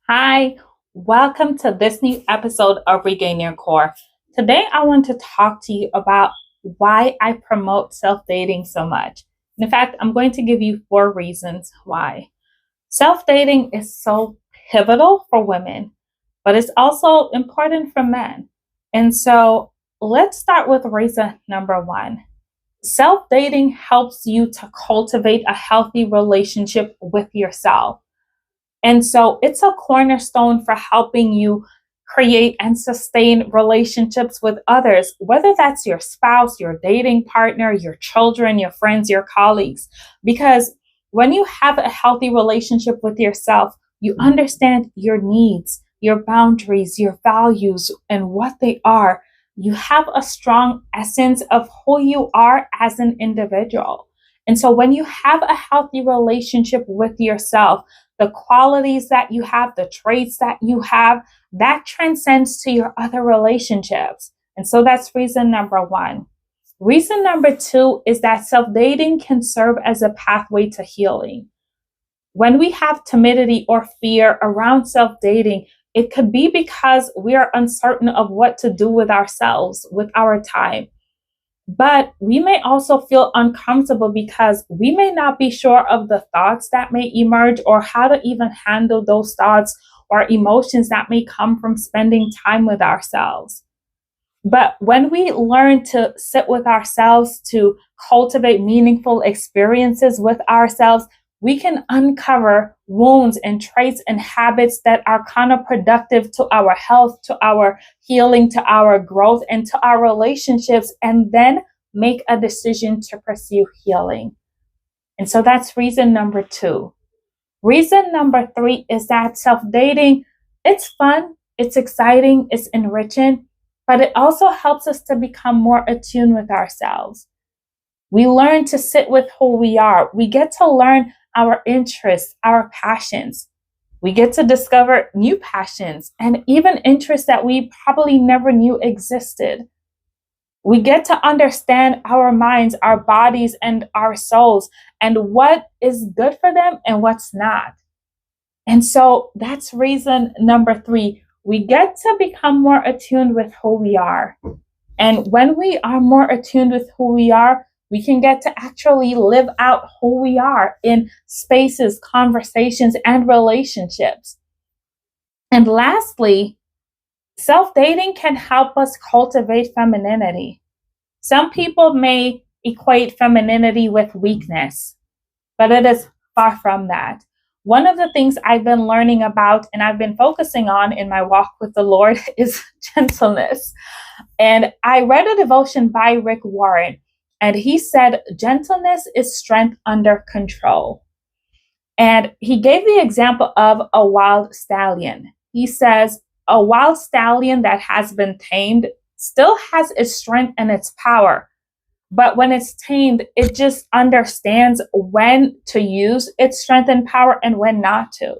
Hi, welcome to this new episode of Regain Your Core. Today, I want to talk to you about why I promote self dating so much. In fact, I'm going to give you 4 reasons why. Self dating is so pivotal for women, but it's also important for men. And so, let's start with reason number 1. Self dating helps you to cultivate a healthy relationship with yourself. And so it's a cornerstone for helping you create and sustain relationships with others, whether that's your spouse, your dating partner, your children, your friends, your colleagues. Because when you have a healthy relationship with yourself, you understand your needs, your boundaries, your values, and what they are. You have a strong essence of who you are as an individual. And so when you have a healthy relationship with yourself, the qualities that you have, the traits that you have, that transcends to your other relationships. And so that's reason number 1. Reason number 2 is that self dating can serve as a pathway to healing. When we have timidity or fear around self dating, it could be because we are uncertain of what to do with ourselves, with our time. But we may also feel uncomfortable because we may not be sure of the thoughts that may emerge or how to even handle those thoughts or emotions that may come from spending time with ourselves. But when we learn to sit with ourselves, to cultivate meaningful experiences with ourselves, we can uncover wounds and traits and habits that are counterproductive to our health, to our healing, to our growth, and to our relationships, and then make a decision to pursue healing. And so that's reason number 2. Reason number 3 is that self-dating, it's fun, it's exciting, it's enriching, but it also helps us to become more attuned with ourselves. We learn to sit with who we are. We get to learn our interests, our passions. We get to discover new passions and even interests that we probably never knew existed. We get to understand our minds, our bodies, and our souls, and what is good for them and what's not. And so that's reason number 3. We get to become more attuned with who we are. And when we are more attuned with who we are, we can get to actually live out who we are in spaces, conversations, and relationships. And lastly, self dating can help us cultivate femininity. Some people may equate femininity with weakness, but it is far from that. One of the things I've been learning about and I've been focusing on in my walk with the Lord is gentleness. And I read a devotion by Rick Warren, and he said, gentleness is strength under control. And he gave the example of a wild stallion. He says, a wild stallion that has been tamed still has its strength and its power. But when it's tamed, it just understands when to use its strength and power and when not to.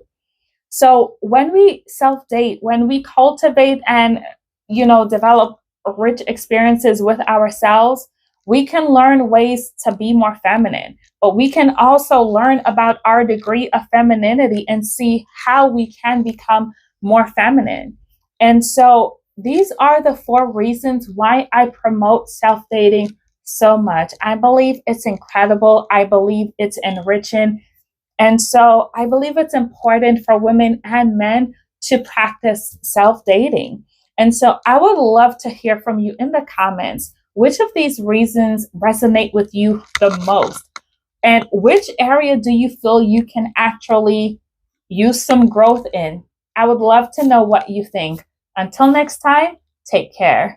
So when we self-date, when we cultivate and, develop rich experiences with ourselves, we can learn ways to be more feminine, but we can also learn about our degree of femininity and see how we can become more feminine. And so these are the 4 reasons why I promote self-dating so much. I believe it's incredible. I believe it's enriching. And so I believe it's important for women and men to practice self-dating. And so I would love to hear from you in the comments. Which of these reasons resonate with you the most? And which area do you feel you can actually use some growth in? I would love to know what you think. Until next time, take care.